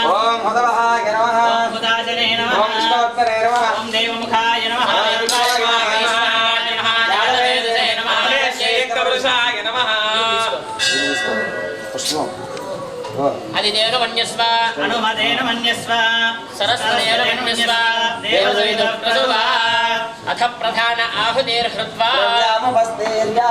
ఓం హుదవహాయ నమః ఓం హుదాజనే నమః ఓం విష్ణువత్పరే నమః ఓం దేవముఖాయ నమః అదిదేవ మన్యస్వ అనుమదేన మన్యస్వ సరస్వతేన మన్యస్వ దేవసవిత ప్రసువా అథ ప్రధాన ఆహుతిర్హృత్వా వ్యామవస్తేర్యా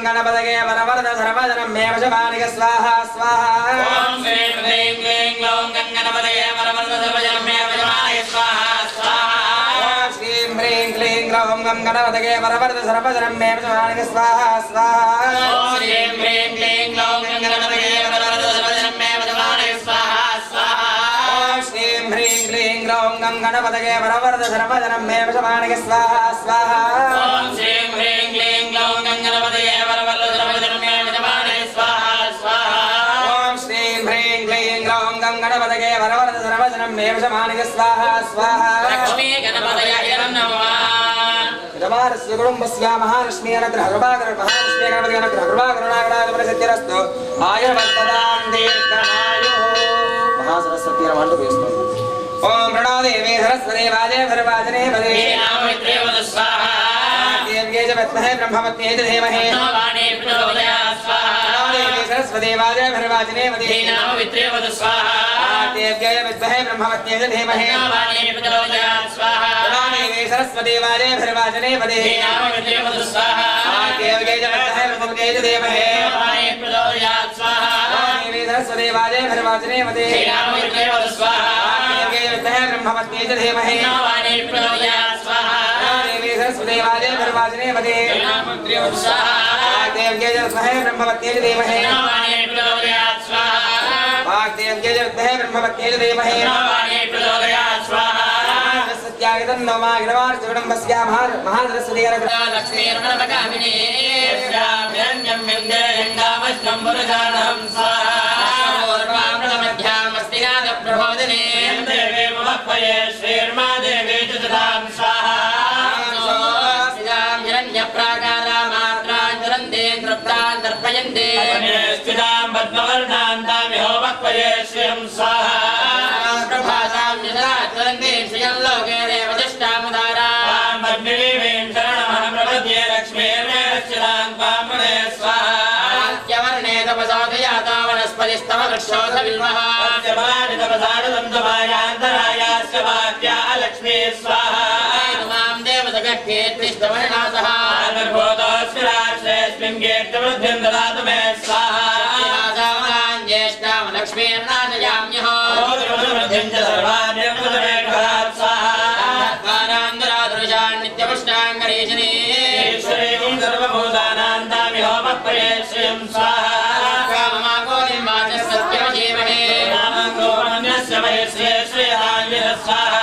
గణపతగే వరవరద సర్వజనం మే వశమానిక స్వాహా స్వాహా ఓం శ్రీం హ్రీం క్లీం గ్లౌం గణపతగే వరవరద సర్వజనం మే వశమానిక స్వాహా స్వాహా ఓం శ్రీం హ్రీం క్లీం గ్లౌం గణపతగే వరవరద సర్వజనం మే వశమానిక స్వాహా స్వాహా ఓం శ్రీం హ్రీం క్లీం గ్లౌం గణపతగే వరవరద సర్వజనం మే వశమానిక స్వాహా స్వాహా ఓం శ్రీం హ్రీం క్లీం గ్లౌం గణపతగే వరవరద సర్వజనం మే వశమానిక స్వాహా స్వాహా ఓం శ్రీం హ్రీం క్లీం గ్లౌం గణపతగే గణపతగే వరవరద సర్వజనం మే వశమానిక స్వాహా స్వాహా లక్ష్మీ గణపతయే నమః రమారస్య కుటుంబస్య మహాలక్ష్మీ అనుగ్రహ కృపాకర మహాలక్ష్మీ గణపతి అనుగ్రహ కృపాకరుణాగణాధిపతి సిద్ధిరస్తు ఆయుర్వర్ధదాం దీర్ఘమాయుః మహాసరస్వతి నమః వేస్తాం ఓం ప్రణోదేవి సరస్వతి వాజే భర్వాజనే పదే నామమిత్రే వద స్వాహా దేవ్యే చ విద్మహే బ్రహ్మవత్యే చ ధీమహి నవానే ప్రచోదయాత్ స్వాహా ప్రణోదేవి సరస్వతి వాజే భర్వాజనే పదే నామమిత్రే వద స్వాహా దేవ్యే చ విద్మహే బ్రహ్మవత్యే చ ధీమహి నవానే ప్రచోదయాత్ స్వాహా ప్రణోదేవి సరస్వతి వాజే భర్వాజనే పదే నామమిత్రే వద స్వాహా దేవ్యే చ విద్మహే బ్రహ్మవత్యే చ ధీమహి నవానే ప్రచోదయాత్ స్వాహా ప్రణోదేవి సరస్వతి వాజే భర్వాజనే పదే నామమిత్రే వద స్వాహా ब्रह्मवत्ये च धीमहि नवाने प्रचोदयात् स्वाहा देवी सरस्वती वाजे भर्वाजने पदे नामत्रे स्वाहा देव्ये च विद्महे ब्रह्मवत्ये च धीमहि नवाने प्रचोदयात् स्वाहा वाग्देव्ये च विद्महे ब्रह्मवत्ये च धीमहि नवाने प्रचोदयात् स्वाहा सत्यागतं नवमाग्रवार्चुडम्बस्य महासरस्वती लक्ष्मीर्मणमकामिनी श्याम्यन्यं विन्द्ययङ्गामश्चं पुरुषाणं स्वाहा प्रबोधने देवे ममत्वये श्रीर्मादेवी चतुरां स्वाहा स्थितां हिरण्यप्राकारा मात्राञ्जलन्ते नृप्तां दर्पयन्ते स्थितां पद्मवर्णां तामिहो मत्वये श्रियं स्वाहा प्रभासां यथाचलन्ते श्रियं लोके देवतिष्ठामुदारां पद्मिनीं शरणमहं प्रपद्ये लक्ष्मीर्मेरश्चितां त्वां स्वाहा वर्णे तपसोदयाता वनस्पतिस्तव वृक्षोधविल्मः तपसारदन्तमायान्तरायास्य वाक्या लक्ष्मी स्वाहा मां देवसगह्येत्तिष्ठवर्णासः निर्भूतोऽस्मि राष्ट्रेऽस्मिन् कीर्तिवृद्धिं ददातु मे स्वाहा ज्येष्ठां लक्ष्मीर्नाशयाम्यहो वृद्धिं च सर्वाण्यं स्वाहा नित्यपुष्टाङ्गरीशनी ईश्वरीं सर्वभूतानां तामिहो मत्वये श्रियं स्वाहा काममाकोनिं वाचः सत्यमजीमहे नामगोपन्यस्य महे श्रिये श्रियदान्विः स्वाहा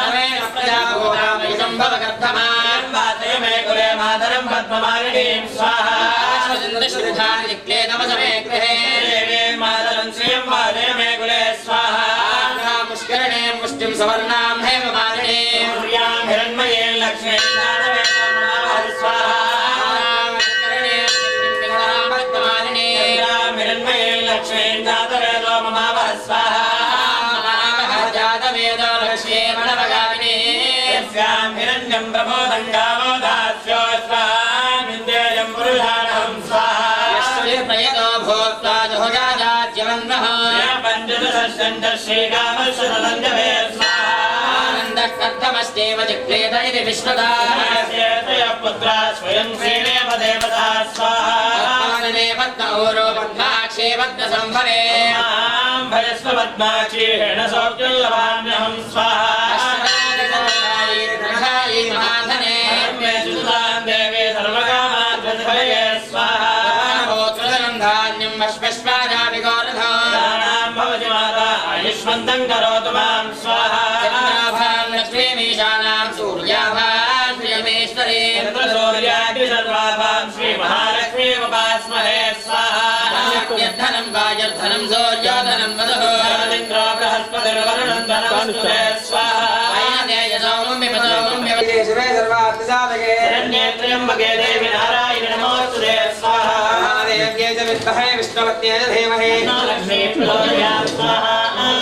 नमेन प्रजाभूतामयि सम्भवकर्धमान् वाचय मे कुले मातरं पद्ममालिनीं स्वाहा श्रुधानि दिक्ले नमसमे गृहे देवीं मातरं श्रियं वाचय मे कुले स्वाहा पुष्करणे मुष्टिं सवर्णां हेममालिनीं आनन्दस्तमस्तेव जिक्लेत इति विश्वदा पुत्रा स्वयं श्रीदेव देवता स्वाहा पद्मौरो पद्माक्षे पद्मसंभवे भजस्व पद्माक्षीण सौक्युल्लवाम्यहं स्वाहा महाधने देवे सर्वकामाद्वये स्वाहा धान्यं वश्वश्वाजामि गौरधानां भवति माता आयुष्मन्तं करोतु मां स्वाहा चन्द्राभां लक्ष्मीमीशानां सूर्याभां प्रियमेश्वरे सर्वाभां श्रीमहालक्ष्मी उपास्महे स्वाहा धनं वायुर्धनं सौर्योधनं वधुः इन्द्रो बृहस्पतिर्वरुणं धनं स्वाहा शिवे सर्वार्थसाधके शरण्ये देवी नारायण नमोस्तुते स्वाहा महादेव्यै च विद्महे विष्णुपत्न्यै च धीमहि लक्ष्मी प्रचोदयात् स्वाहा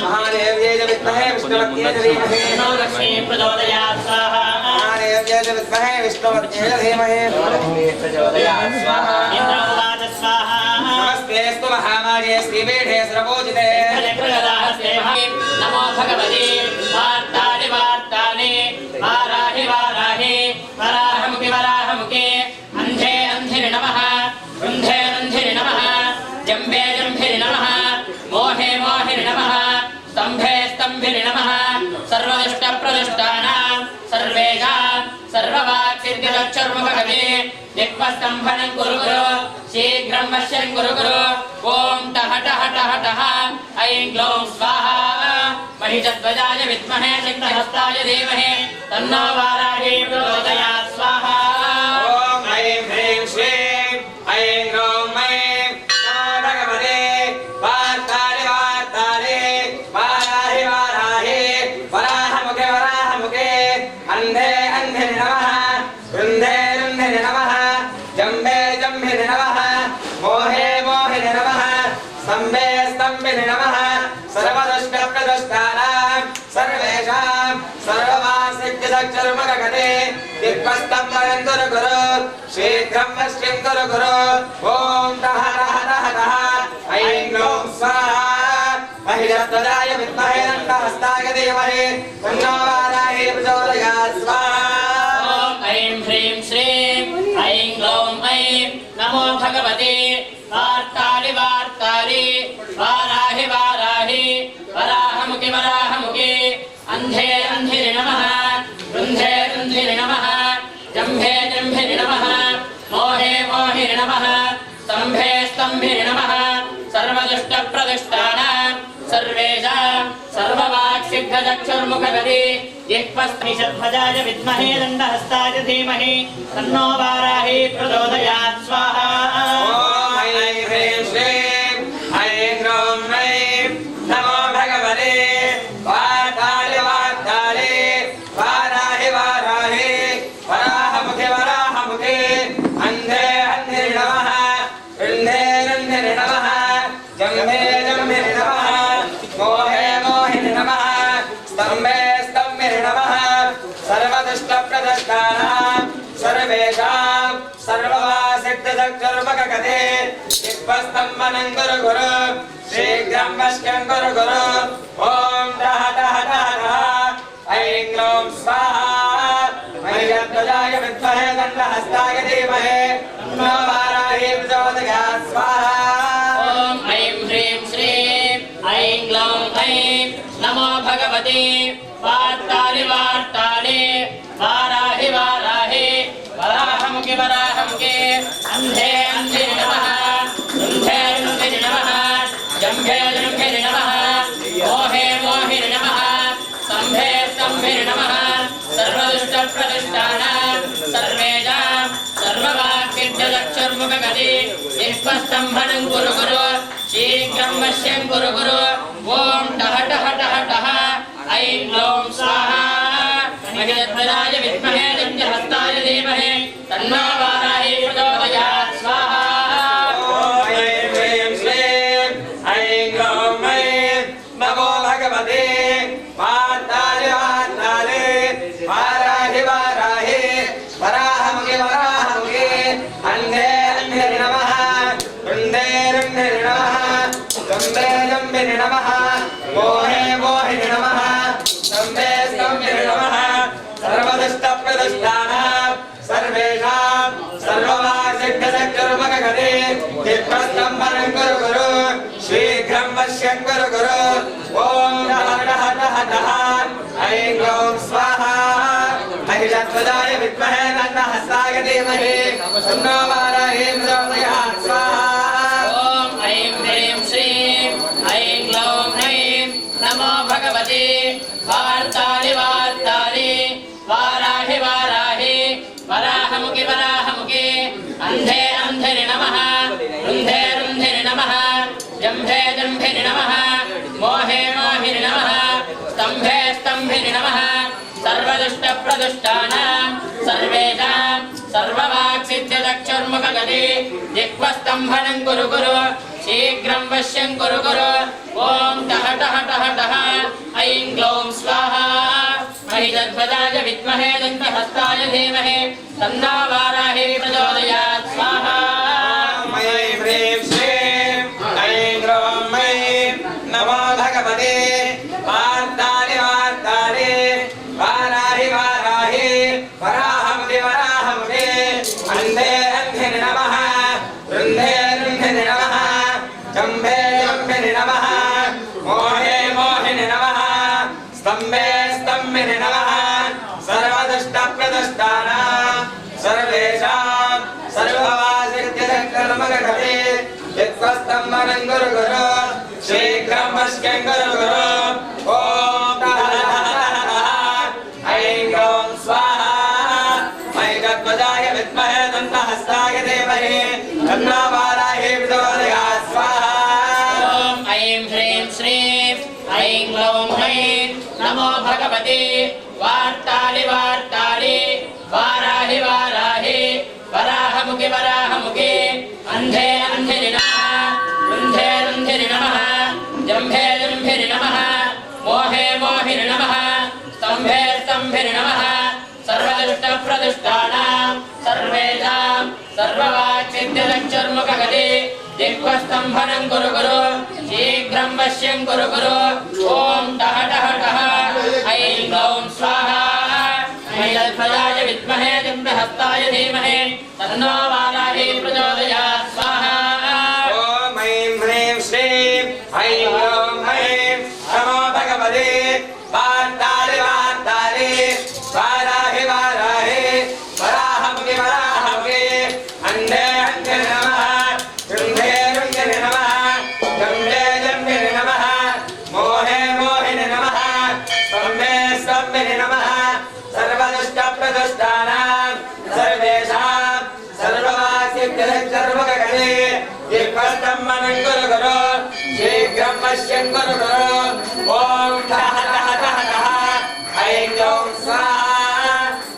महादेव्यै च विद्महे विष्णुपत्न्यै च धीमहि लक्ष्मी प्रचोदयात् स्वाहा महादेव्यै च विद्महे विष्णुपत्न्यै च धीमहि लक्ष्मी प्रचोदयात् स्वाहा इन्द्रवाच स्वाहा नमस्तेऽस्तु महामार्ये श्रीपीठे सर्वपूजिते नमो भगवते वार्तानि वार्तानि वाराहि वाराहि वराहमुखि वराहमुखे अन्धे अन्धिरि नमः रुन्धे रुन्धिरि नमः जम्बे जम्भिरि नमः मोहे मोहिरि नमः स्तम्भे स्तम्भिरि नमः सर्वदुष्टप्रदुष्टानां सर्वेषां सर्ववाक्सिद्धिरक्षर्मुखगते दिक्पस्तम्भनं कुरु कुरु शीघ्रं वश्यं कुरु कुरु ॐ टः टः टः टः ऐं ग्लौं स्वाहा महिषध्वजाय विद्महे शक्तिहस्ताय धीमहि तन्नो वाराही प्रचोदयात् स्वाहा ॐ ऐं ह्रीं श्रीं ऐं ग्लौं ऐं नमो भगवते वार्तानि वार्तानि वाराहि वाराहि वराहमुखे वराहमुखे अन्धे अन्धिरि नमः रुन्धे रुन्धिरि नमः जम्बे जम्भिरि नमः मोहे मोहिनि नमः स्तम्भे स्तम्भिनि नमः सर्वदुष्टप्रदुष्टानां सर्वेषां सर्ववासिद्धिदक्षर्मगते दिक्पस्तम्भनं कुरु कुरु शीघ्रं वश्यं कुरु कुरु ॐ टः टः टः टः ऐं ग्लौं स्वाहा महिषध्वजाय विद्महे दण्डहस्ताय धीमहि तन्नो वाराही प्रचोदयात् स्वाहा ॐ ऐं ह्रीं श्रीं ऐं ग्लौं ऐं नमो भगवते वार्तानि वार्तानि वाराहि वाराहि वराहमुखि वराहमुखि अन्धे अन्धिरि नमः रुन्धे रुन्धिरि नमः जम्भे जम्भिरि नमः मोहे मोहिरि नमः स्तम्भे स्तम्भिरि नमः सर्वदुष्टप्रदुष्टानां सर्वेषां सर्ववाक्सिद्धचक्षुर्मुखगते जिह्वस्मिषध्वजाय विद्महे दण्डहस्ताय धीमहि तन्नो वाराही प्रचोदयात् स्वाहा ॐ ऐं ह्रीं श्रीं ऐं ग्लौं ऐं नमो भगवते वार्तानि वार्तानि वाराहि वाराहि वराहमुखे वराहमुखे अन्धे अन्धिरि नमः रुन्धे रुन्धिरि नमः जम्भे जम्भिरि नमः मोहे मोहिनि नमः स्तम्भे स्तम्भिरि नमः सर्वदुष्टप्रदुष्टानां सर्वेषां सर्ववासिद्धचक्षुर्मुखगते दिक्पस्तम्भनं कुरु कुरु शीघ्रं वश्यं कुरु कुरु ॐ टः टः टः टः ऐं ग्लौं स्वाहा महिषध्वजाय विद्महे दण्डहस्ताय धीमहि तन्नो वाराही प्रचोदयात् स्वाहा ॐ ऐं ह्रीं श्रीं ऐं ग्लौं ऐं नमो भगवते वार्तानि वार्तानि वाराहि वाराहि वराहमुखि वराहमुखे अन्धे अन्धिरि नमः रुन्धे रुन्धिरि नमः जम्भे जम्भिरि नमः मोहे मोहिनि नमः स्तम्भे स्तम्भिरि नमः सर्वदुष्टप्रदुष्टानां सर्वेषां सर्ववाक्सिद्धचक्षुर्मुखगते जिह्वस्तम्भनं कुरु कुरु शीघ्रं वश्यं कुरु कुरु ॐ टः टः टः टः ऐं ग्लौं स्वाहा महिषध्वजाय विद्महे दण्डहस्ताय धीमहि तन्नो वाराही प्रचोदयात् स्वाहा नमो भगवते वार्ताले वार्ताले वाराहि वाराहि वराहमुखे वराहमुखे अन्धे अन्धे नमः रुन्धे रुन्धे नमः जम्बे जम्बे नमः मोहे मोहे नमः स्तम्भे स्तम्भे नमः सर्वदुष्टप्रदुष्टानां सर्वेषां सर्ववासिद्धसक्कर्मकगते दिक्प्रस्तम्भनं कुरु कुरु शीघ्रं वश्यं कुरु कुरु ॐ डः डः डः डः ऐं गौं स्वाहा महिषध्वजाय विद्महे दण्डहस्ताय धीमहि तन्नो वाराही प्रचोदयात् स्वाहा ॐ ऐं ह्रीं श्रीं ऐं ग्लौं ह्रीं नमो भगवते वार्तालि वार्तालि वाराहि वाराहि वराहमुखि वराहमुखि अन्धे अन्धे नमः रुन्धे रुन्धे नमः जम्भे जम्भे नमः मोहे मोहि नमः स्तम्भे स्तम्भे नमः सर्वदुष्टप्रदुष्टानां सर्वेषां सर्ववाक्सिद्ध्यदक्षुर्मुखगते जिह्वस्तम्भनं कुरु कुरु शीघ्रं वश्यं कुरु कुरु ॐ टः टः टः टः ऐं ग्लौं स्वाहा महिषध्वजाय विद्महे दण्डहस्ताय धीमहि तन्नो वाराही प्रचोदयात् स्वाहा ऐं ह्रीं श्रीं ऐं ग्लौं ऐं नमो भगवते वार्ताले वार्ताले वाराहि वाराहि वराहमुखे वराहमुखे अन्धे अन्धे नमः रुन्धे रुन्धे नमः जम्भे जम्भे नमः मोहे मोहे नमः स्तम्भे स्तम्भे नमः सर्वदुष्टप्रदुष्टानां सर्वेषां सर्ववासिद्धसक्कर्मकगते यत्त्वस्तम्भनं कुरु कुरु शीघ्रं वश्यं कुरु कुरु ॐ डः डः डः ऐं गौं स्वाहा महिषध्वजाय विद्महे दण्डहस्ताय धीमहि तन्नो वाराही प्रचोदयात् स्वाहा ॐ ऐं ह्रीं श्रीं ऐं ग्लौं ऐं नमो भगवते वार्तालि वार्तालि वाराहि वाराहि वराहमुखि वराहमुखि अन्धे अन्धे नमः रुन्धे रुन्धे नमः जम्भे जम्भे नमः मोहे मोहि नमः स्तम्भे स्तम्भे नमः सर्वदुष्टप्रदुष्टानां सर्वेषां सर्ववाक्सिद्ध्यदक्षुर्मुखगते जिह्वस्तम्भनं कुरु कुरु शीघ्रं वश्यं कुरु कुरु ॐ टः टः टः ऐं गौं स्वाहा महिषध्वजाय विद्महे दण्डहस्ताय धीमहि तन्नो वाराही प्रचोदयात् स्वाहा ॐ ऐं ह्रीं श्रीं ऐं ग्लौं ऐं नमो भगवते वार्ताले वार्ताले वाराहि वाराहि वराहमुखे वराहमुखे अन्धे अन्धे नमः रुन्धे रुन्धे नमः जम्भे जम्भे नमः मोहे मोहे नमः स्तम्भे स्तम्भे नमः सर्वदुष्टप्रदुष्टानां सर्वेषां सर्ववासिद्धसक्कर्मकगते जिह्वस्तम्भनं कुरु कुरु शीघ्रं वश्यं कुरु कुरु ॐ ठः ठः ठः ठः ऐं गौं स्वाहा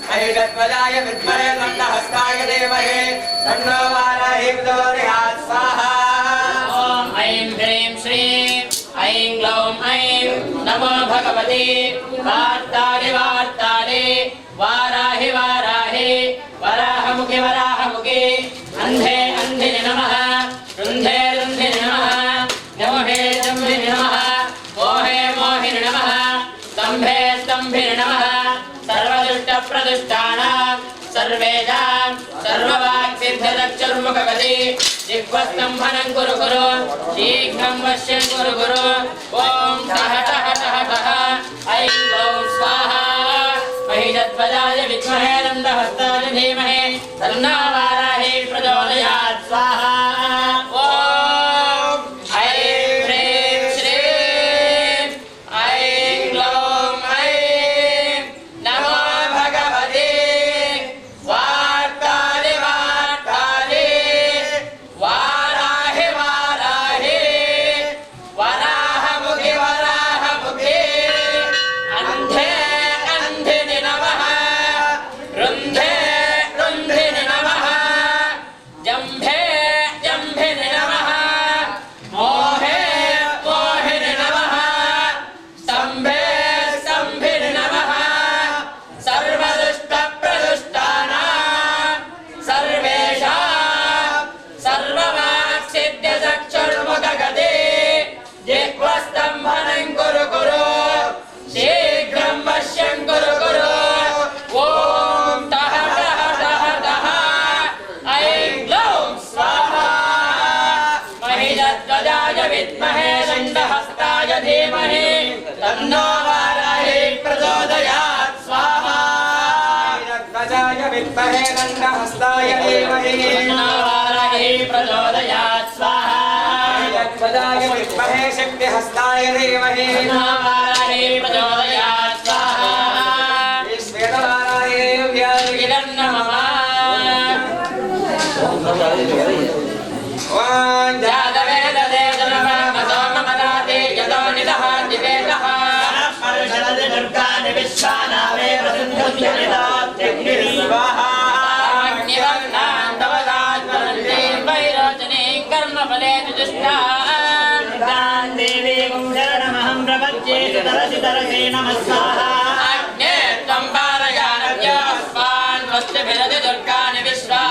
महिषध्वजाय विद्महे दण्डहस्ताय धीमहि तन्नो वाराही प्रचोदयात् स्वाहा ॐ ऐं ह्रीं श्रीं ऐं ग्लौं ऐं नमो भगवते वार्तालि वार्तालि वाराहि वाराहि वराहमुखे वराहमुखे अन्धे अन्धे नमः रुन्धे रुन्धे नमः मोहे जम्भे नमः मोहे मोहे नमः स्तम्भे स्तम्भे नमः सर्वदुष्टप्रदुष्टानां सर्वेषां सर्ववाक्सिद्धदक्षुर्मुखगते जिह्वस्तम्भनं कुरु कुरु शीघ्रं वश्यं कुरु कुरु ॐ टः टः टः टः ऐं गौं स्वाहा महिषध्वजाय विद्महे दण्डहस्ताय धीमहि तन्नो वाराही प्रचोदयात् स्वाहा ॐ ऐं ह्रीं श्रीं ऐं ग्लौं ऐं नमो भगवते वार्तालि वार्तालि वाराहि वाराहि वराहमुखि वराहमुखि अन्धे अन्धे नमः विद्महे दण्डहस्ताय धीमहि वाराहि प्रचोदयात् स्वाहा ध्वजाय विद्महे शक्तिहस्ताय धीमहि वाराहि प्रचोदयात् स्वाहा श्वेतवाराय देव्याय नमः ॐ जातवेदते जनममलाते यतो निदः दिवेदः परशरद दुर्गानि विश्वानावे प्रसिद्धुत्यनिदात्यग्निरीवाहा अग्निवर्णां तव दात्मरण्डीं वैरोचनीं कर्मफले तुजुष्टां देवी शरणमहं प्रपद्ये तरसि नमः स्वाहा अग्ने त्वं पारयानव्यो अस्मान् वस्तुभिरति दुर्गानि विश्वा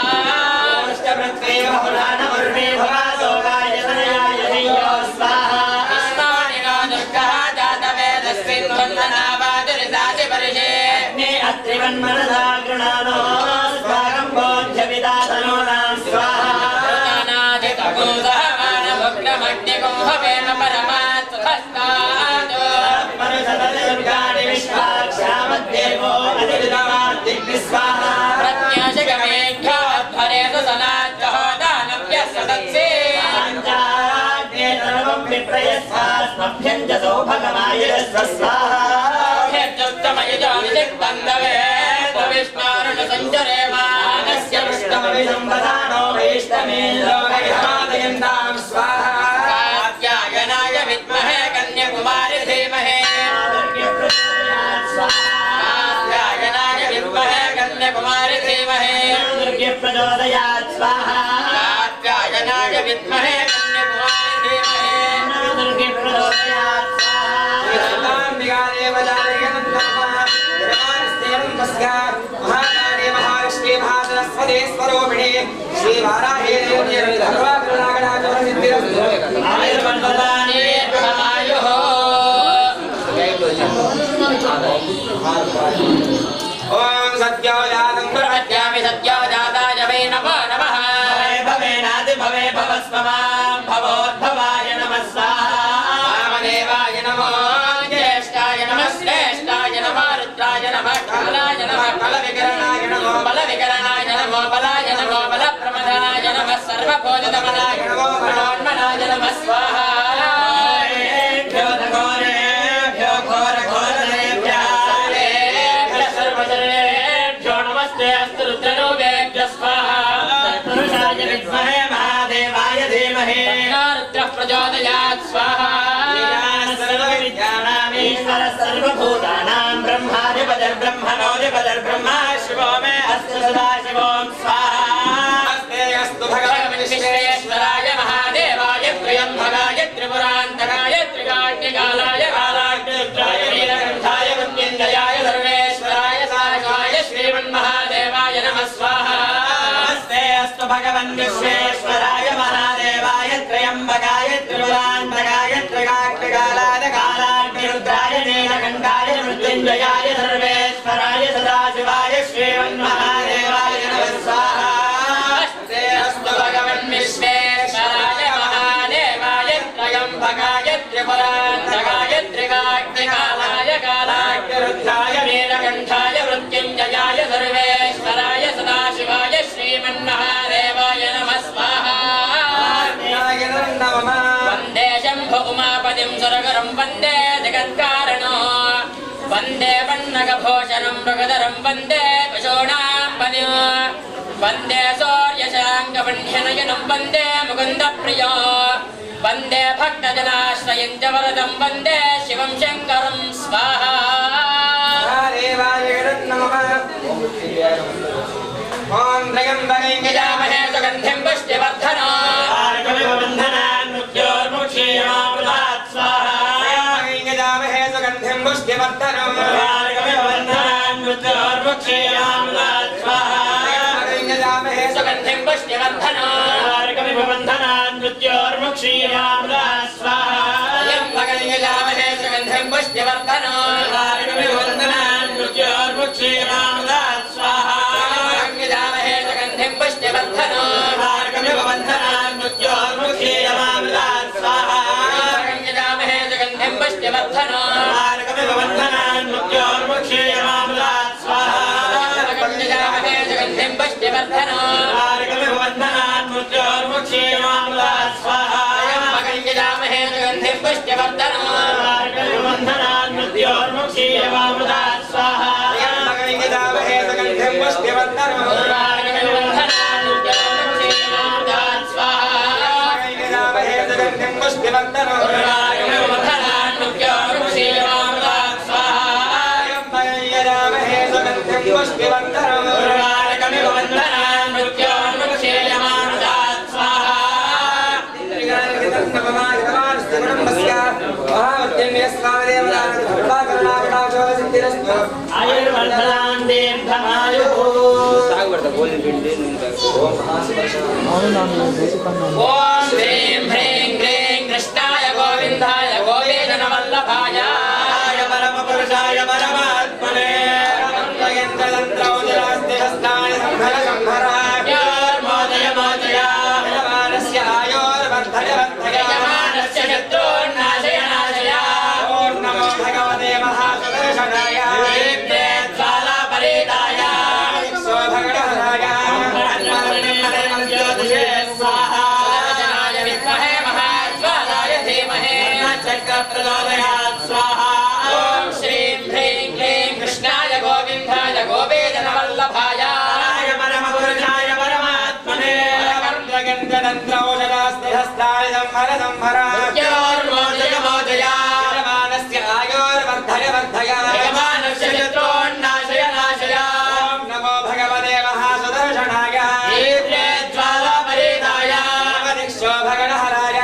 भ्यञ्जसो भगवाय स्वाहा हेत्युक्तमयजानिषक्तन्दवे विष्णोरुण सञ्चरे मानस्य पृष्ठमभिसम्पदानो वैष्णवे लोकविहादयन्तां स्वाहा कात्यायनाय विद्महे कन्याकुमारि धीमहि कात्यायनाय विद्महे कन्याकुमारि धीमहि दुर्गे प्रचोदयात् स्वाहा कात्यायनाय विद्महे महाकाली महालक्ष्मी महासरस्वती स्वरूपिणी श्री वाराही देवी ओम सत्योजातं प्रपद्यामि सत्योजाताय वै नमो नमः भवेनादि भवे भवस्वमां भवोद्भवाय नमः स्वाहा वामदेवाय नमो ज्येष्ठाय नमः श्रेष्ठाय नमः रुद्राय नमः कालाय नमः बलविकरणाय नमो बलविकरणाय नमो बलाय नमो बलप्रमदाय नमः सर्वभूतदमनाय नमो मनोन्मनाय नमः स्वाहा प्रचोदयात् स्वाहा सर्वविद्यानामीश्वर सर्वभूतानां ब्रह्माधिपतिर्ब्रह्मणोऽधिपतिर्ब्रह्मा शिवो मे अस्तु सदा शिवों स्वाहा अस्ते अस्तु भगवन् विश्वेश्वराय महादेवाय त्र्यम्बकाय त्रिपुरान्तकाय त्रिकाग्निकालाय कालाग्निरुद्राय नीलकण्ठाय मृत्युञ्जयाय सर्वेश्वराय सारकाय श्रीमन्महादेवाय नमः स्वाहा अस्ते अस्तु भगवन् विश्वेश्वराय महादेवाय त्र्यम्बकाय त्रिपुरान्तकाय त्रिकाग्निकालाय कालाग्निरुद्राय नीलकण्ठाय मृत्युञ्जयाय सर्वेश्वराय सदाशिवाय श्रीमन्महादेवाय नमः स्वाहा अस्ते अस्तु भगवन् विश्वेश्वराय महादेवाय त्र्यम्बकाय त्रिपुरान्तकाय त्रिकाग्निकालाय कालाग्निरुद्राय नीलकण्ठाय मृत्युञ्जयाय सर्वेश्वराय सदाशिवाय श्रीमन्महादेवाय नमः स्वाहा वन्दे शम्भु उमापतिं सुरगरं वन्दे जगत्कारणो वन्दे पन्नगभूषणं मृगधरं वन्दे पशूनाम्पतिं वन्दे सौर्यशाङ्गपण्यनयनं वन्दे मुकुन्दप्रियो वन्दे भक्तजनाश्रयं च वरदं वन्दे शिवं शङ्करं स्वाहा ॐ त्र्यम्बकं यजामहे सुगन्धिं पुष्टिवर्धनो मृत्योर्मुक्षीयमामृतात् स्वाहा यजामहे सुगन्धिं पुष्टिवर्धनो मृत्योर्मुक्षीयमामृतात् स्वाहा यजामहे सुगन्धिं पुष्टिवर्धनो मृत्योर्मुक्षीयमामृतात् स्वाहा यजामहे सुगन्धिं पुष्टिवर्धनो मृत्योर्मुक्षीयमामृतात् स्वाहा यजामहे सुगन्धिं पुष्टिवर्धनो मृत्योर्मुक्षीयमामृतात् स्वाहा यजामहे सुगन्धिं पुष्टिवर्धनो मृत्योर्मुक्षीयमामृतात् स्वाहा यजामहे सुगन्धिं पुष्टिवर्धनम् वन्दनान् मृत्योर्मुक्षीयमामृतात् स्वाहा त्र्यम्बकं यजामहे सुगन्धिं पुष्टिवर्धनम् वन्दनान् मृत्योर्मुक्षीयमामृतात् स्वाहा त्र्यम्बकं यजामहे सुगन्धिं पुष्टिवर्धनम् आयुर्वर्धनान् दीर्घमायुः ओम ह्रीं ह्रीं क्लीं कृष्णाय गोविन्दाय गोपीजनवल्लभाय परमपुरुषाय परमात्मने यजमानस्य शत्रून्नाशय नाशय दीप्ते ज्वालापरीताय ज्योतिषाय विद्महे महाज्वालाय धीमहि चक्रप्रचोदयात् स्वाहा ॐ श्रीं ह्रीं क्लीं कृष्णाय गोविन्दाय गोपीजनवल्लभाय परमपुरुषाय परमात्मने योर्मोदय मोदय यजमानस्य शत्रून्नाशय नाशय नमो भगवते महासुदर्शनाय दीप्ते ज्वालापरीताय भगणहराय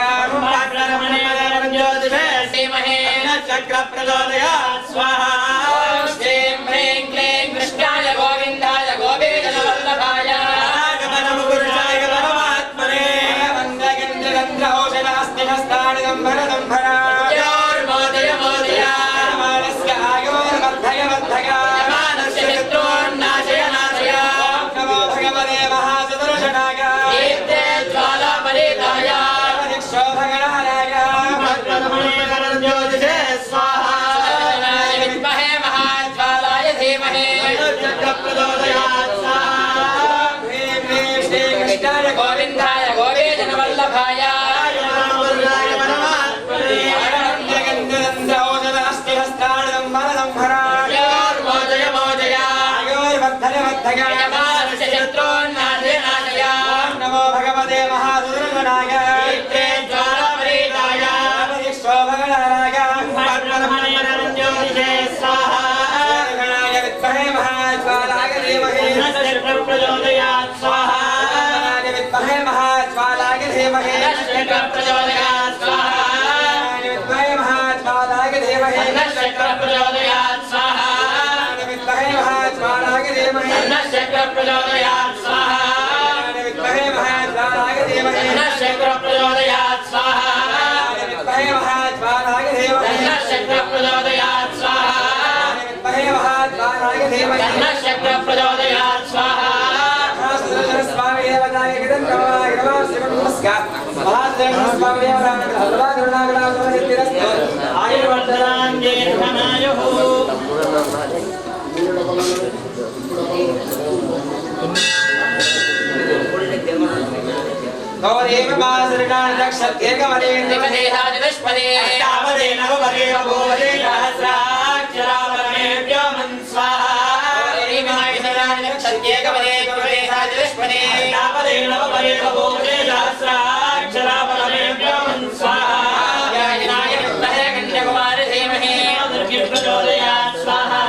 धीमहि चक्रप्रचोदयात् स्वाहा ॐ श्रीं ह्रीं क्लीं कृष्णाय गोविन्दाय गोपीजनवल्लभाय परमपुरुषाय परमात्मने योर्मोदय मोदय यजमानस्य शत्रून्नाशय नाशय नमो भगवते महासुदर्शनाय दीप्ते ज्वालापरीताय ज्योतिषे स्वाहा ज्योतिषाय विद्महे महाज्वालाय धीमहि चक्रप्रचोदयात् स्वाहा श्रीकृष्णाय गोविन्दाय गोपीजनवल्लभाय परमपुरुषाय परमात्मने योर्मोदय मोदय यजमानस्य शत्रून्नाशय नाशय नमो भगवते महासुदर्शनाय दीप्ते ज्वालापरीताय भगणहराय ज्योतिषे स्वाहा विद्महे महाज्वालाय धीमहि चक्रप्रचोदयात् स्वाहा विद्महे महाज्वालाय धीमहि चक्रप्रचोदयात् स्वाहा विद्महे महाज्वालाय धीमहि चक्रप्रचोदयात् स्वाहा विद्महे महाज्वालाय धीमहि चक्रप्रचोदयात् स्वाहा विद्महे महाज्वालाय धीमहि चक्रप्रचोदयात् स्वाहा विद्महे महाज्वालाय धीमहि चक्रप्रचोदयात् स्वाहा विद्महे महाज्वालाय धीमहि चक्रप्रचोदयात् स्वाहा स्वामी देवताय गिरन्नमाय नमः नमस्कार महादेव स्वामी देवताय सर्वा करुणाकरा सिद्धिरस्तु आयुर्वर्धनान् दीर्घमायुः गौरेव मासरिणान् दक्षत्येकमलेन दिवदेहादिदुष्पदे तावदे नवपदे भूवदे सहस्राक्षरा परमेभ्यो मन् स्वाहा सत्येकपदे गुरुदेहादिदुष्पदे तावदे नवपदे भूवदे सहस्राक्षरा परमेभ्यो मन् स्वाहा याजनाय विद्महे कन्याकुमारी धीमहि प्रचोदयात् स्वाहा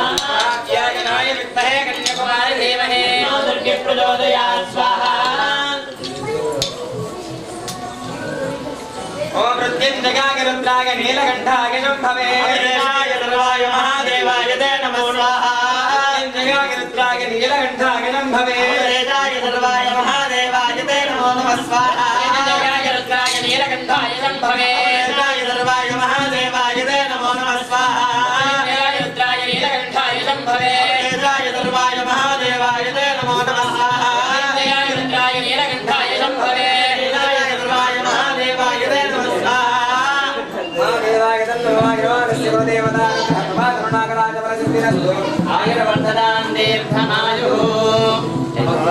याजनाय विद्महे कन्याकुमारी धीमहि प्रचोदयात् स्वाहा ओम मृत्युंजयाय रुद्राय नीलकंठाय शंभवे सर्वाय महादेवाय ते नमो स्वाहा मृत्युंजयाय रुद्राय नीलकंठाय शंभवे सर्वाय महादेवाय ते नमो नमः स्वाहा याजनाय रुद्राय नीलकंठाय शंभवे सर्वाय महादेवाय ते नमो नमः स्वाहा याजनाय रुद्राय नीलकंठाय शंभवे सर्वाय महादेवाय ते नमो नमः स्वाहा याजनाय रुद्राय नीलकंठाय शंभवे सर्वाय महादेवाय ते नमः स्वाहा महादेवाय तन्नमाय नमः देवता भगवान् करुणाकराय परसिद्धिरस्तु आयुर्वर्धनान् दीर्घमायुः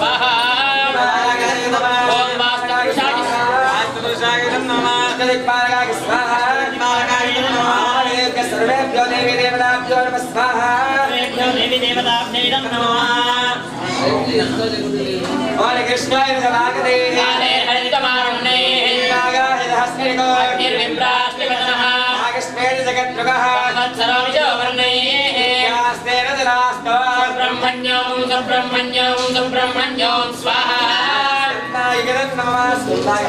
स्वाहा ओम वास्तुपुरुषाय सर्वेभ्यो देवी देवताभ्यो नमः स्वाहा देवी देवताभ्यो और कृष्णाय नमः काले हरितमारुण्ये नागाय हस्तिको निर्विप्रास्तिवदनः नागस्मेर जगद्रुगः वत्सरोविजवर्णे यास्तेन जनास्तो सुब्रह्मण्यं स्वाहा नायकरं नमः सुताय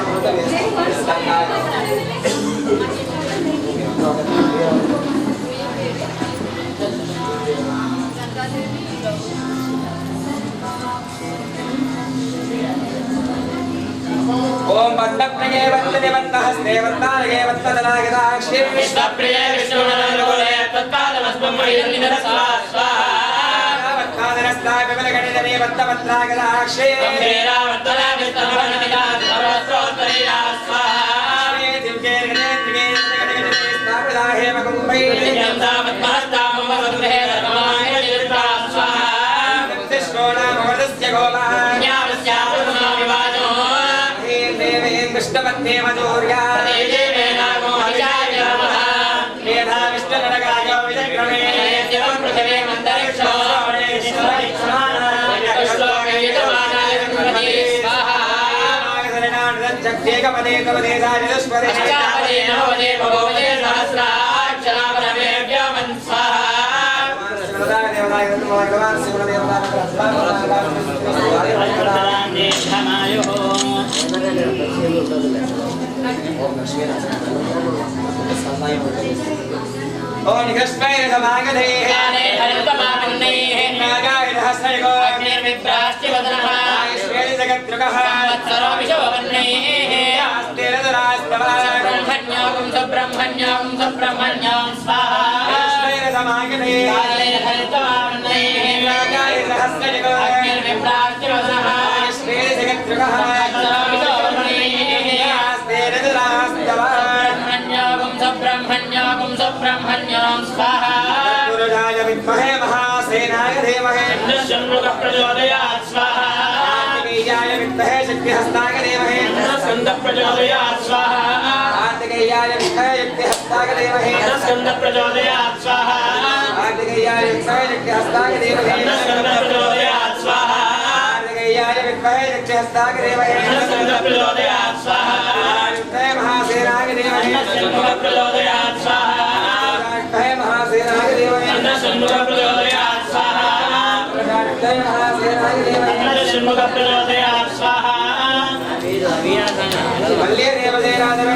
ओम वत्तप्रिये वत्तनिवत्तहस्ते वत्तारगे वत्तदनागदाक्षे विष्णुप्रिये विष्णुनन्दकुले तत्पादमस्मयं स्वाहा वत्तादनस्ताय विमलगणितने वत्तवत्तागदाक्षे गम्भीरा वत्तला विष्णुभवनमिदा सर्वस्त्रोत्तरीया स्वाहा दिव्ये गणेत्रिगे गणेत्रिगे स्थापिताहे मकुम्भै नित्यं तावत्महस्तामवसुधे धर्माय निर्ता स्वाहा कृष्णोनामवदस्य ज्ञानस्यापुरुषाविवाजो कृष्णपत्ने मधुर्या देवेनागो हरिचार्यवः मेधा विष्णुनरगायो विचक्रमे देवं पृथिवे मन्तरिक्षो श्लोकयितमानाय गणपति स्वाहा जगदेकपदे कवदे सारिदुष्पदे अष्टापदे नवपदे भवपदे सहस्राक्षराभ्यो वन् स्वाहा देवताय भगवान शिवदेवताय ओम कृष्णाय समागते काले हरितमारुण्ये नागाय हस्तयो अग्निर्विप्रास्तिवदनः नागेश्वरी जगद्रुगः वत्सरोविजवर्णे आस्तेन दरास्तवः सुब्रह्मण्यं स्वाहा कृष्णाय समागते काले हरितमारुण्ये नागाय हस्तयो अग्निर्विप्रास्तिवदनः नागेश्वरी जगद्रुगः आस्तेन दरास्तवः सुब्रह्मण्यं स्वाहा गुरुराय विद्महे महासेनाय धीमहि प्रचोदयात् स्वाहा कार्तिकेयाय विद्महे शक्तिहस्ताय धीमहि स्कंद प्रचोदयात् स्वाहा कार्तिकेयाय विद्महे शक्तिहस्ताय धीमहि स्कंद प्रचोदयात् स्वाहा कार्तिकेयाय विद्महे शक्तिहस्ताय धीमहि स्कंद प्रचोदयात् स्वाहा कार्तिकेयाय विद्महे शक्तिहस्ताय धीमहि स्कंद प्रचोदयात् स्वाहा विद्महे महासेनाय धीमहि स्कंद प्रचोदयात् स्वाहा विद्महे महासेनाय धीमहि षण्मुख प्रचोदयात् स्वाहा विद्महे महासेनाय धीमहि षण्मुख प्रचोदयात् स्वाहा वल्ले देवदेरादवे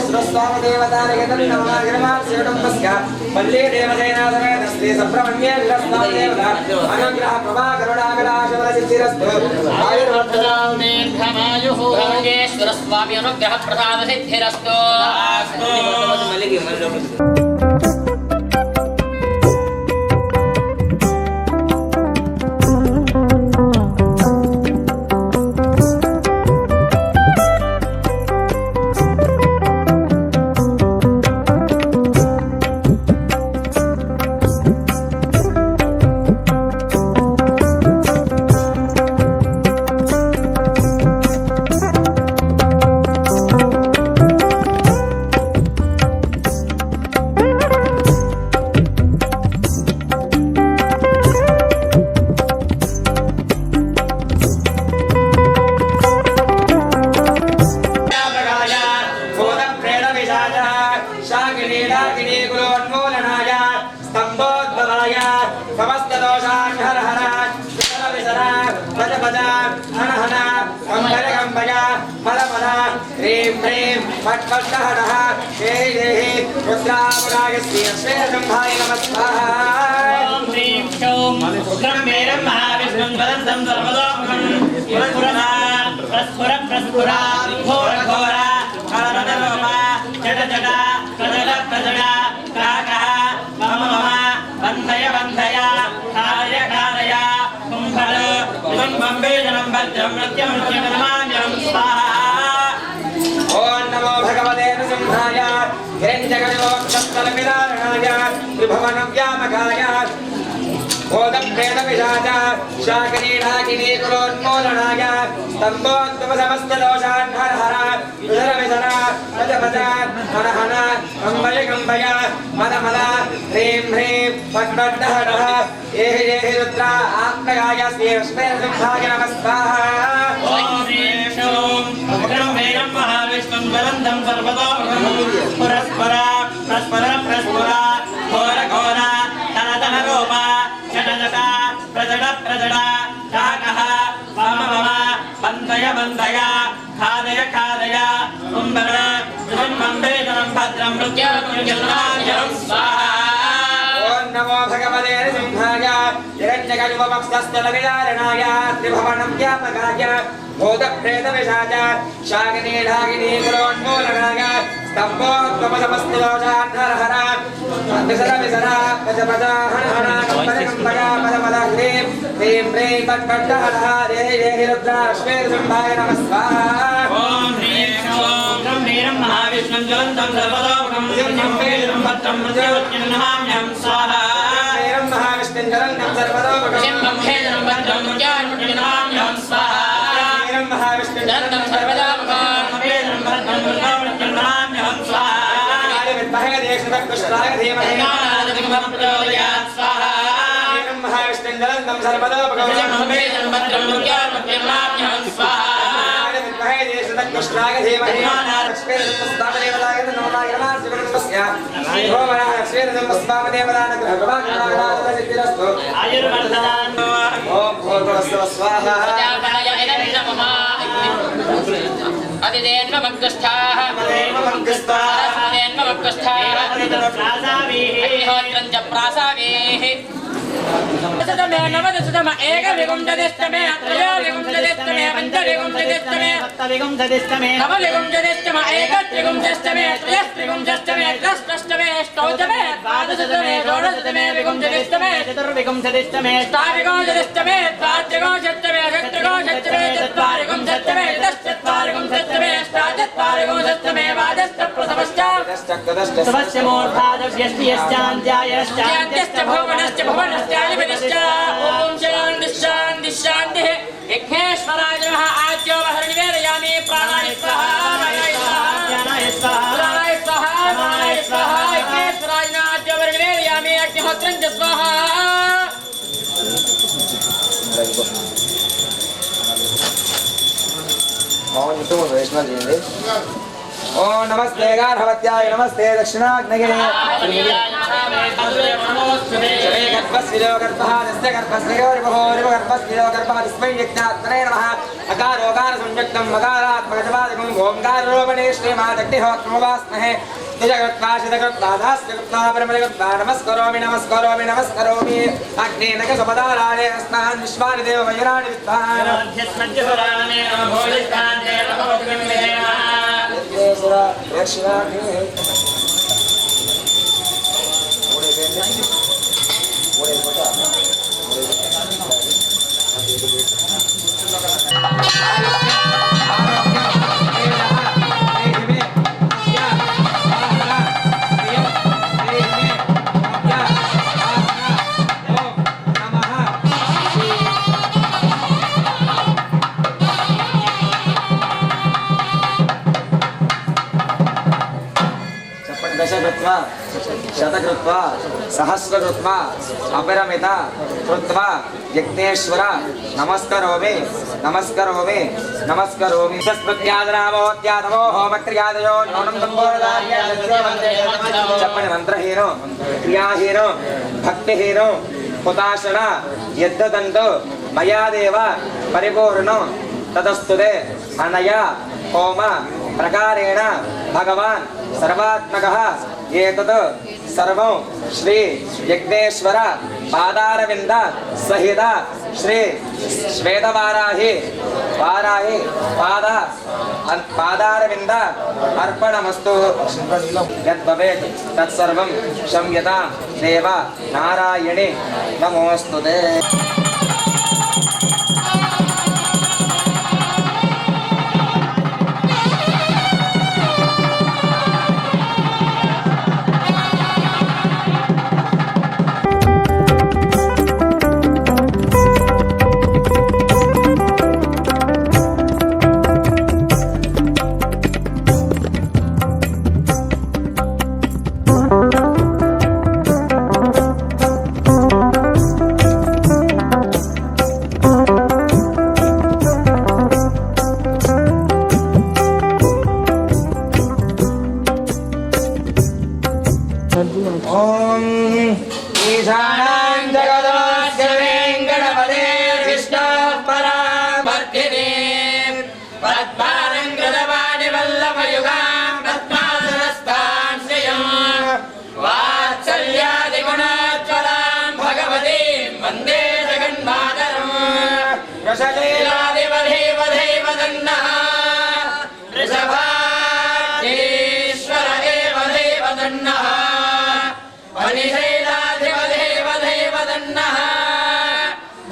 स्वस्वामदेवतारगतं नमाग्रमात् सेवटम्बस्का वल्ले देवदेनादवे दस्ते सब्रह्मण्ये विलस्नादेवता अनुग्रह प्रभा करुणाकटाशवरसिद्धिरस्तु आयुर्वर्धनां दीर्घमायुः योगेश्वर स्वामी अनुग्रह प्रसाद सिद्धिरस्तु दोषान् हर हर विसर भज भज हन हन कंबल कंबय मल मल ह्रीं ह्रीं फट् फट् हनः देहि देहि रुद्रावरागस्य श्रेयसंहाय नमः स्वाहा ॐ ह्रीं क्षौं ब्रह्मेरं महाविष्णुं वदन्तं सर्वतोमुखं पुरस्फुरता प्रस्फुर प्रस्फुरा घोर घोरा हरनरोमा जड जड प्रजड प्रजड काकः मम मम बन्धय बन्धय कारय कारय कुम्भल इदं बम्बेजनं भद्रं मृत्यं मृत्युर्नमाम्यहं स्वाहा ॐ नमो भगवते नृसिंहाय हिरण्यगर्भवक्षस्थलविदारणाय त्रिभुवनव्यापकाय भूतप्रेतपिशाच शाकिनीढाकिनी कुलोन्मूलनाय स्तम्भोद्भवसमस्तदोषान् हर हर विसर विसर भज भज हन हन कंबय कंबय मद मद ह्रीं ह्रीं फट् फट् हरः एहि एहि रुद्रा आत्मगाय श्रीलक्ष्मीनृसिंहाय नमः स्वाहा ॐ ह्रीं क्षौं ब्रह्मेरं महाविष्णुं वदन्तं सर्वतोमुखं पुरस्फुर प्रस्फुर प्रस्फुर घोर घोर तन तन रूपा जड जड प्रजड प्रजड काकः मम मम बन्धय बन्धय खादय खादय कुम्भल इदं बम्बेजनं भद्रं मृत्युर्नमाम्यहं स्वाहा ॐ नमो भगवते नृसिंहाय हिरण्यगर्भवक्षस्थलविदारणाय त्रिभुवनव्यापकाय भूतप्रेतपिशाच शाकिनीढाकिनी कुलोन्मूलनाय स्तम्भोद्भवसमस्तदोषान् हर हर विसर विसर भज भज हन हन कंबल कंबय मद मद ह्रीं ह्रीं ह्रीं फट् फट् हरः देहि देहि रुद्राश्वेर्सिंहाय नमः स्वाहा ॐ ह्रीं क्षौं ब्रह्मेरं महाविष्णुं ज्वलन्तं सर्वतोमुखं बम्बेजनं भद्रं मृत्युर्नमाम्यहं स्वाहा ॐ महाविष्णुं जलन्तं सर्वतोमुखं बम्भेजनं भद्रं मृत्युर्नमाम्यहं स्वाहा ॐ महाविष्णुं जलन्तं सर्वतोमुखं बम्बेजनं भद्रं मृत्युर्नमाम्यहं स्वाहा विद्महे देशदकृष्णाय धीमहि प्रचोदयात् स्वाहा ॐ महाविष्णुं जलन्तं सर्वतोमुखं बम्भेजनं भद्रं मृत्युर्नमाम्यहं स्वाहा विद्महे देशदकृष्णाय धीमहि लक्ष्मीर्नमस्तामदेवताय नमः नमः शिवनमस्या ओमनः लक्ष्मीर्नमस्तामदेवताय ग्रहप्रभाकराणासिद्धिरस्तु आयुर्वर्धनान् ॐ भूर्भुवस्सुवः स्वाहा अतिदेन्वमग्रस्थाः अग्निहोत्रं च प्रासावेः दशतमे नवदशतम एकविंशतिस्तमे त्रयोविंशतिस्तमे पञ्चविंशतिस्तमे सप्तविंशतिस्तमे नवविंशतिस्तम एकत्रिविंशतिस्तमे त्रयस्त्रिविंशतिस्तमे षष्ठस्तमे अष्टौतमे द्वादशतमे षोडशतमे विंशतिस्तमे चतुर्विंशतिस्तमे अष्टाविंशतिस्तमे द्वात्रिविंशतिस्तमे षट्त्रिविंशतिस्तमे चत्वारिविंशतिस्तमे चतुश्चत्वारिविंशतिस्तमे अष्टाचत्वारिविंशतिस्तमे द्वादशप्रथमश्च स्वस्य मूर्धादव्यस्त्यश्चान्त्यायश्चान्त्यश्च भुवनश्च भुवनश्चाधिपतिश्च ॐ शान्तिः शान्तिः शान्तिः विघ्नेश्वराय नमः आद्यो वहर्निवेदयामि प्राणाय स्वाहा प्राणाय स्वाहा प्राणाय स्वाहा प्राणाय स्वाहा विघ्नेश्वराय नमः आद्यो वहर्निवेदयामि अग्निहोत्रं च स्वाहा ओम नमस्ते गार्हवत्याय नमस्ते दक्षिणाग्नये गर्भस्विलो गर्भहारस्य गर्भस्विलो गर्भहारस्मै यज्ञात्मने नमः अकारोकार संयुक्तं मकारात्मकजवादिगुं ओंकारोपणे श्रीमादग्निहोत्रमुपास्महे निजगत्वाशितगत्वाधास्यगत्वा परमजगत्वा नमस्करोमि नमस्करोमि नमस्करोमि अग्नेनक सपदाराणे अस्मान् विश्वानि देव मयुराणि विद्वान् शतकृत्वा सहस्रकृत्वा अपरमित कृत्वा यज्ञेश्वर नमस्करोमि नमस्करोमि नमस्करोमि तस्मद्यादनामोद्यातमो होमक्रियादयो नौनं संबोधदार्य चप्पनि मंत्रहीनो क्रियाहीनो भक्तिहीनो हुताशण यद्दन्तु मया देव परिपूर्णं तदस्तुते अनया होम प्रकारेण भगवान् सर्वात्मकः एतत् सर्वं श्री यज्ञेश्वर पादारविन्द सहित श्री श्वेतवाराहि पादारविन्द अर्पणमस्तु यद्भवेत् तत्सर्वं क्षम्यतां देव नारायणे नमोऽस्तुते। ओम ईशानां जगदस्य वेंकटपते विष्णुपरामर्थिने पद्मानं कृतवाणि वल्लभयुगां पद्मासनस्थां श्रियं वात्सल्यादिगुणोज्ज्वलां भगवतीं वन्दे जगन्मातरम् वृषलीलादिवधेव दन्नः वृषभाधीश्वर एव देव दन्नः परिशैलाधिपदेव दन्नः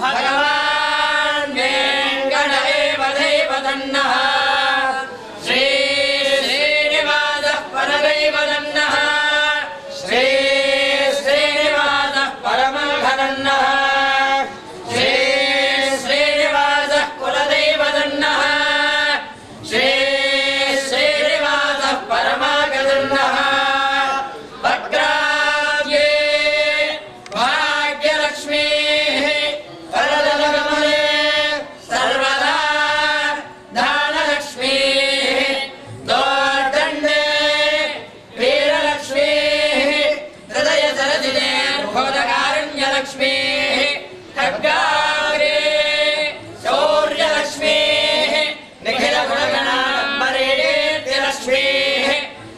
भगवान् वेङ्कट एव देव दन्नः श्री श्रीनिवासः परदैव दन्नः श्री श्रीनिवासः परमघदन्नः श्री श्रीनिवासः कुलदैव दन्नः श्री श्रीनिवासः परमागदन्नः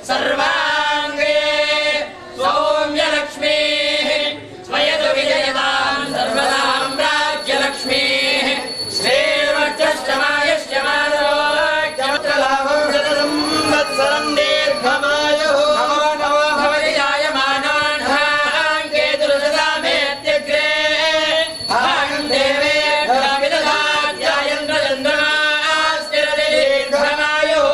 सर्वांगे सौम्यलक्ष्मी स्वयं विजयतां सर्वसाम्राज्यलक्ष्मी श्रीर्वक्षश्चमायश्चमारोग्यमत्रलाभं शतसंवत्सरं दीर्घमायुः नमो भवति जायमानान् केतुर्दशामेत्यग्रे अहं देवेभ्यः विदधात्यायन्द्रचन्द्रमास्तिरति दीर्घमायुः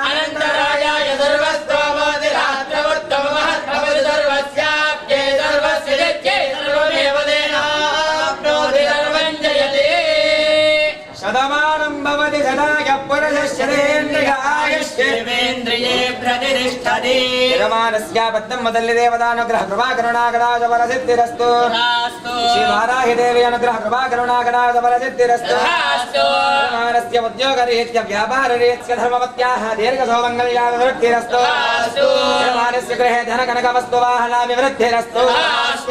अनन्तरायाय सर्वस्तोमोदिरात्रवत्तममहत्भवति सर्वस्याप्ये सर्वस्य जज्ञे सर्वमेव तेनाप्नोति सर्वं जयते शतमानं भवति सदाय पुरुषश्चरेन्द्रिय आयुष्येवेन्द्रिये प्रतिष्ठति यजमानस्य पद्मं मदल्लि देवतानुग्रह कृपा करुणाकटाक्ष फलसिद्धिरस्तु श्री वाराहि देवी अनुग्रह कृपा करुणाकटाक्ष फलसिद्धिरस्तु यजमानस्य उद्योगरीत्या व्यापाररीत्या धर्मवत्याः दीर्घसौमङ्गल्याभिवृद्धिरस्तु यजमानस्य गृहे धनकनकवस्तु वाहनाभिवृद्धिरस्तु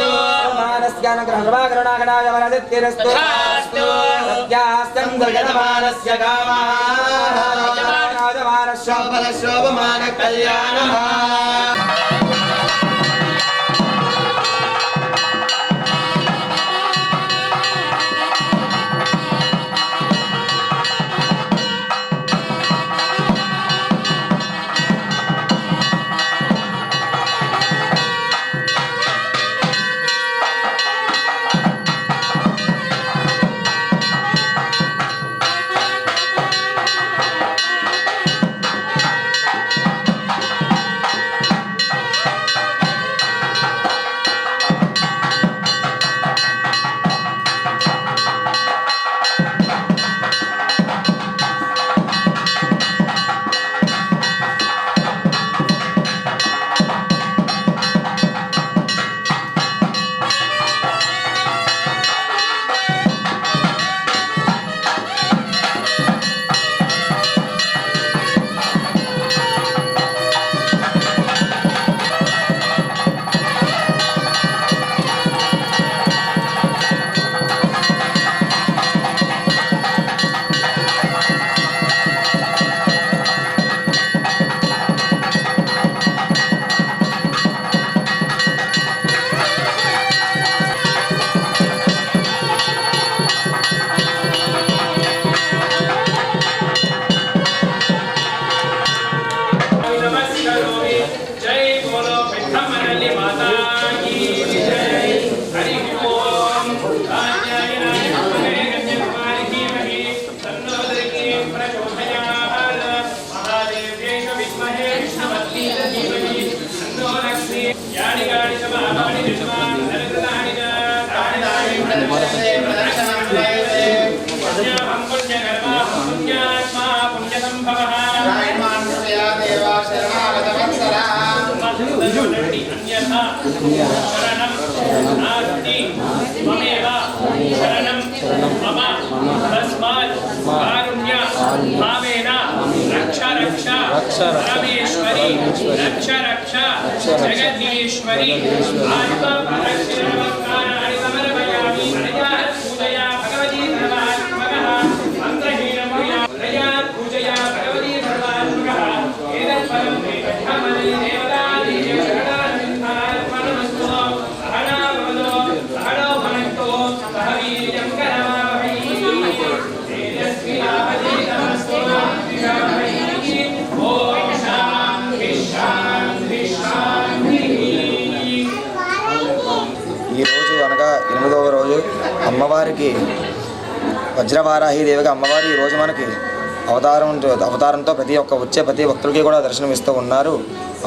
यजमानस्य अनुग्रह कृपा करुणाकटाक्ष फलसिद्धिरस्तु सत्यास्तं यजमानस्य कामः शोभमान कल्याणः ఈరోజు అనగా 8వ రోజు అమ్మవారికి వజ్రవారాహి దేవిగా అమ్మవారి ఈరోజు మనకి అవతారంతో వచ్చే ప్రతి భక్తులకి కూడా దర్శనమిస్తూ ఉన్నారు.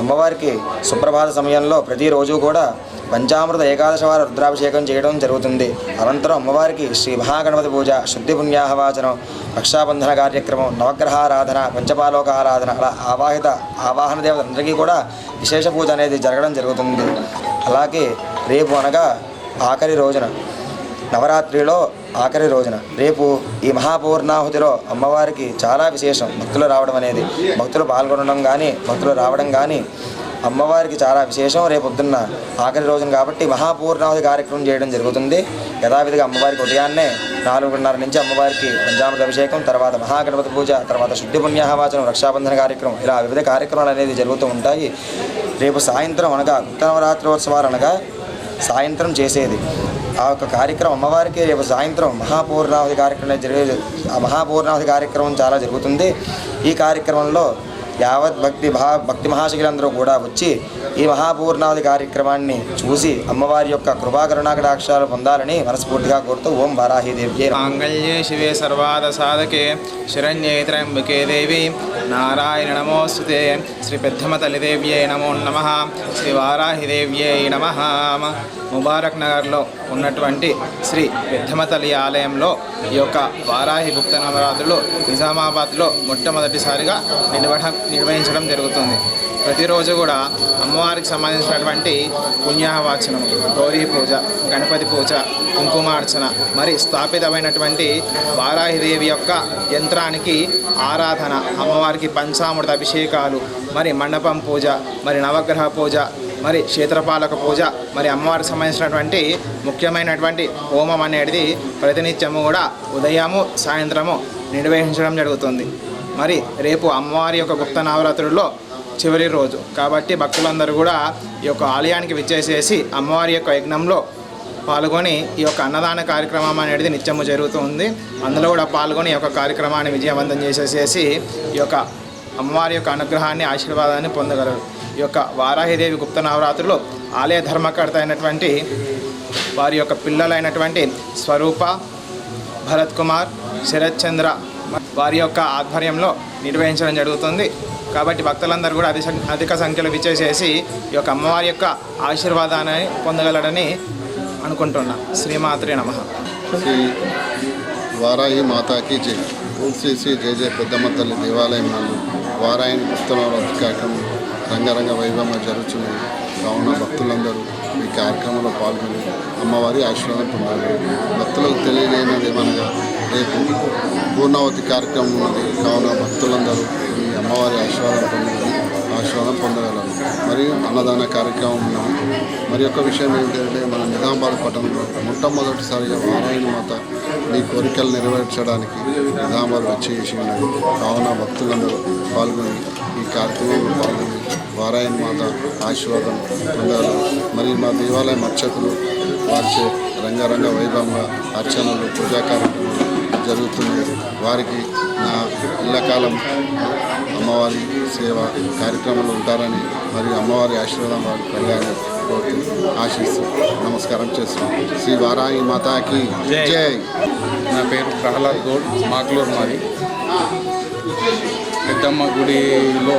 అమ్మవారికి సుప్రభాత సమయంలో ప్రతిరోజు కూడా పంచామృత ఏకాదశవార రుద్రాభిషేకం చేయడం జరుగుతుంది. అనంతరం అమ్మవారికి శ్రీ మహాగణపతి పూజ, శుద్ధి పుణ్యాహవాచనం, రక్షాబంధన కార్యక్రమం, నవగ్రహారాధన, పంచపాలోక ఆరాధన, అలా ఆవాహన దేవతలందరికీ కూడా విశేష పూజ అనేది జరగడం జరుగుతుంది. అలాగే రేపు అనగా ఆఖరి రోజున, నవరాత్రిలో ఆఖరి రోజున రేపు ఈ మహాపూర్ణాహుతిలో అమ్మవారికి చాలా విశేషం. భక్తులు రావడం అనేది, భక్తులు పాల్గొనడం కానీ, భక్తులు రావడం కానీ అమ్మవారికి చాలా విశేషం. రేపు పొద్దున్న ఆఖరి రోజున కాబట్టి మహాపూర్ణాహుతి కార్యక్రమం చేయడం జరుగుతుంది. యథావిధిగా అమ్మవారికి ఉదయాన్నే 4:30 నుంచి అమ్మవారికి పంచామృత అభిషేకం, తర్వాత మహాగణపతి పూజ, తర్వాత శుద్ధి పుణ్యాహవాచనం, రక్షాబంధన కార్యక్రమం, ఇలా వివిధ కార్యక్రమాలు అనేది జరుగుతూ ఉంటాయి. రేపు సాయంత్రం అనగా గుప్త నవరాత్రోత్సవాలు అనగా సాయంత్రం చేసేది ఆ యొక్క కార్యక్రమం అమ్మవారికి రేపు సాయంత్రం మహాపూర్ణాహుతి కార్యక్రమం చాలా జరుగుతుంది. ఈ కార్యక్రమంలో యావత్ భక్తి మహాశిఖులందరూ కూడా వచ్చి ఈ మహాపూర్ణావధి కార్యక్రమాన్ని చూసి అమ్మవారి యొక్క కృపాకరుణాకటాక్షాలు పొందాలని మనస్ఫూర్తిగా కోరుతూ ఓం వారాహీదేవ్యే మాంగళ్యే శివే సర్వాద సాధకే శరణ్యే త్రయంబకే దేవి నారాయణ నమోస్తుతే శ్రీ పెద్దమ్మ తల్లిదేవ్యే నమో నమః శ్రీ వారాహిదేవ్యే నమః. ముబారక్ నగర్లో ఉన్నటువంటి శ్రీ పెద్దమ్మ తల్లి ఆలయంలో ఈ యొక్క వారాహి గుప్త నవరాత్రులు నిజామాబాద్లో మొట్టమొదటిసారిగా నిర్వహించడం జరుగుతుంది. ప్రతిరోజు కూడా అమ్మవారికి సంబంధించినటువంటి పుణ్యాహవాచనం, గౌరీ పూజ, గణపతి పూజ, కుంకుమార్చన, మరి స్థాపితమైనటువంటి వారాహిదేవి యొక్క యంత్రానికి ఆరాధన, అమ్మవారికి పంచామృత అభిషేకాలు, మరి మండపం పూజ, మరి నవగ్రహ పూజ, మరి క్షేత్రపాలక పూజ, మరి అమ్మవారికి సంబంధించినటువంటి ముఖ్యమైనటువంటి హోమం అనేది ప్రతినిత్యము కూడా ఉదయము సాయంత్రము నిర్వహించడం జరుగుతుంది. మరి రేపు అమ్మవారి యొక్క గుప్త నవరాత్రుల్లో చివరి రోజు కాబట్టి భక్తులందరూ కూడా ఈ యొక్క ఆలయానికి విచ్చేసేసి అమ్మవారి యొక్క యజ్ఞంలో పాల్గొని ఈ యొక్క అన్నదాన కార్యక్రమం అనేది నిత్యము జరుగుతుంది. అందులో కూడా పాల్గొని ఈ యొక్క కార్యక్రమాన్ని విజయవంతం చేసేసి ఈ యొక్క అమ్మవారి యొక్క అనుగ్రహాన్ని, ఆశీర్వాదాన్ని పొందగలరు. ఈ యొక్క వారాహిదేవి గుప్త నవరాత్రులు ఆలయ ధర్మకర్త అయినటువంటి వారి యొక్క పిల్లలైనటువంటి స్వరూప, భరత్ కుమార్, శరత్ చంద్ర వారి యొక్క ఆధ్వర్యంలో నిర్వహించడం జరుగుతుంది. కాబట్టి భక్తులందరూ కూడా అధిక సంఖ్యలో విచ్చేసేసి ఈ యొక్క అమ్మవారి యొక్క ఆశీర్వాదాన్ని పొందగలడని అనుకుంటున్నా. శ్రీమాత్రే నమః. శ్రీ వారాహి మాతాకి జై. శ్రీ శ్రీ జయ జయ పెద్దమ్మ తల్లి దేవాలయం నందు వారాయని గుప్తనవరాత్రి కార్యక్రమం రంగరంగ వైభవంగా జరుగుతున్నది. కావున భక్తులందరూ ఈ కార్యక్రమంలో పాల్గొని అమ్మవారి ఆశీర్వాదం పొందాలి. భక్తులకు తెలియలేనిది ఏమనగా రేపు పూర్ణావతి కార్యక్రమం ఉన్నది. కావున భక్తులందరూ ఈ అమ్మవారి ఆశీర్వాదం పొందగలరు. మరియు అన్నదాన కార్యక్రమం ఉన్నది. మరి యొక్క విషయం ఏంటంటే మన నిజామాబాద్ పట్టణంలో మొట్టమొదటిసారిగా వారాయని మాత మీ కోరికలు నెరవేర్చడానికి నిజామాబాద్ వచ్చేసి ఉన్నది. కావున భక్తులందరూ పాల్గొని ఈ కార్యక్రమంలో పాల్గొని వారాయని మాత ఆశీర్వాదం పొందగలరు. మరియు మా దేవాలయం అర్చకులు వారిచే రంగరంగ వైభవంగా అర్చనలు, పూజా కార్యక్రమాలు జరుగుతుంది. వారికి నా ఎల్లకాలం అమ్మవారి సేవ కార్యక్రమాలు ఉంటారని మరియు అమ్మవారి ఆశీర్వాదం వారికి కలగాలని కోరుతూ ఆశిస్తూ నమస్కారం చేస్తున్నాం. శ్రీ వారాహి మాతాకి జై. నా పేరు ప్రహ్లాద్ గౌడ్, మాక్లూరు మాది. పెద్దమ్మ గుడిలో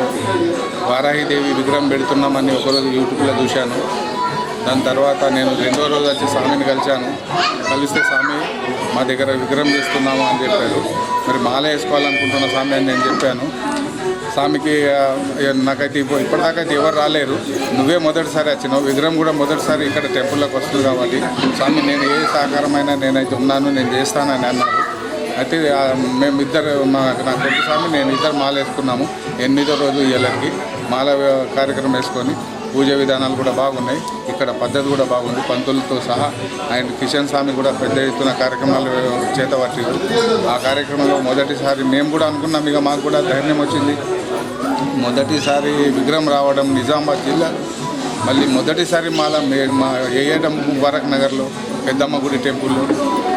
వారాహిదేవి విగ్రహం పెడుతున్నామని ఒకరోజు యూట్యూబ్లో చూశాను. దాని తర్వాత నేను 2వ రోజు వచ్చి స్వామిని కలిస్తే స్వామి మా దగ్గర విగ్రహం చేస్తున్నాము అని చెప్పారు. మరి మాల వేసుకోవాలనుకుంటున్న స్వామి అని నేను చెప్పాను. స్వామికి నాకైతే ఇప్పటిదాకైతే ఎవరు రాలేరు, నువ్వే మొదటిసారి వచ్చినావు. విగ్రహం కూడా మొదటిసారి ఇక్కడ టెంపుల్లోకి వస్తుంది కాబట్టి స్వామి నేను ఏ సహకారమైనా నేనైతే ఉన్నాను, నేను చేస్తానని అన్నారు. అయితే మేమిద్దరు నా కొడుకు స్వామి నేను ఇద్దరు మాల వేసుకున్నాము. 8వ రోజు ఇయ్యలకి మాల కార్యక్రమం వేసుకొని పూజ విధానాలు కూడా బాగున్నాయి. ఇక్కడ పద్ధతి కూడా బాగుంది. పంతులతో సహా ఆయన కిషన్ స్వామి కూడా పెద్ద ఎత్తున కార్యక్రమాలు చేతపట్టారు. ఆ కార్యక్రమంలో మొదటిసారి మేము కూడా అనుకున్నాం, ఇక మాకు కూడా ధైర్యం వచ్చింది. మొదటిసారి విగ్రహం రావడం నిజామాబాద్ జిల్లా, మళ్ళీ మొదటిసారి మాల మా ఏయడం ముబారక్ నగర్లో పెద్దమ్మ గుడి టెంపుల్లో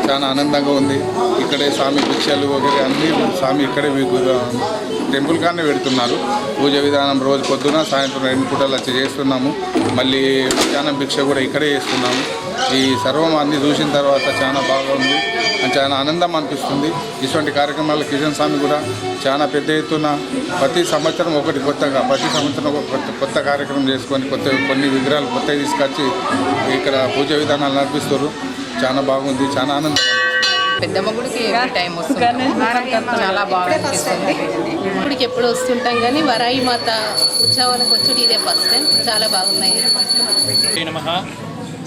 చాలా ఆనందంగా ఉంది. ఇక్కడే స్వామి భిక్షలు వగేరే అన్నీ స్వామి ఇక్కడే టెంపుల్ కానీ పెడుతున్నారు. పూజ విధానం రోజు పొద్దున సాయంత్రం 2 పూటలు వచ్చి చేస్తున్నాము. మళ్ళీ మధ్యాహ్నం భిక్ష కూడా ఇక్కడే చేస్తున్నాము. ఈ సర్వం అన్నీ చూసిన తర్వాత చాలా బాగుంది, చాలా ఆనందం అనిపిస్తుంది. ఇటువంటి కార్యక్రమాలు కిషన్ స్వామి కూడా చాలా పెద్ద ఎత్తున ప్రతి సంవత్సరం ఒకటి కొత్తగా ప్రతి సంవత్సరం ఒక కొత్త కార్యక్రమం చేసుకొని కొన్ని విగ్రహాలు కొత్తగా తీసుకొచ్చి ఇక్కడ పూజ విధానాలు నడిపిస్తారు. చాలా బాగుంది, చాలా ఆనందం. పెద్దమ్మ గుడికి టైం వస్తుంది, చాలా బాగా అనిపిస్తుంది. గుడికి ఎప్పుడు వస్తుంటాం కానీ వరాయి మాత ఉత్సవాలకు వచ్చి ఇదే ఫస్ట్ టైం, చాలా బాగున్నాయి. నమః.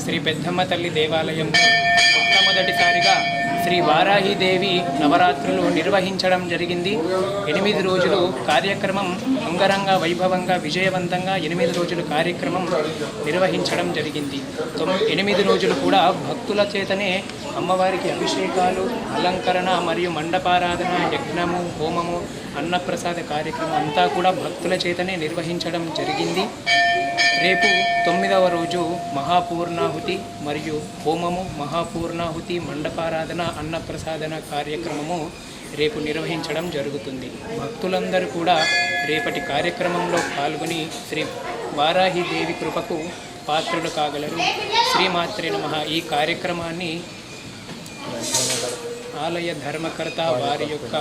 శ్రీ పెద్దమ్మ తల్లి దేవాలయంలో మొట్టమొదటిసారిగా శ్రీ వారాహిదేవి నవరాత్రులు నిర్వహించడం జరిగింది. 8 రోజులు కార్యక్రమం అంగరంగ వైభవంగా విజయవంతంగా 8 రోజులు కార్యక్రమం నిర్వహించడం జరిగింది. 8 రోజులు కూడా భక్తుల చేతనే అమ్మవారికి అభిషేకాలు, అలంకరణ మరియు మండపారాధన, యజ్ఞము, హోమము, అన్నప్రసాద కార్యక్రమం అంతా కూడా భక్తుల చేతనే నిర్వహించడం జరిగింది. రేపు 9వ రోజు మహాపూర్ణాహుతి మరియు హోమము, మహాపూర్ణాహుతి, మండపారాధన, అన్నప్రసాదన కార్యక్రమము రేపు నిర్వహించడం జరుగుతుంది. భక్తులందరూ కూడా రేపటి కార్యక్రమంలో పాల్గొని శ్రీ వారాహిదేవి కృపకు పాత్రులు కాగలరు. శ్రీమాత్రే నమః. ఈ కార్యక్రమాన్ని ఆలయ ధర్మకర్త వారి యొక్క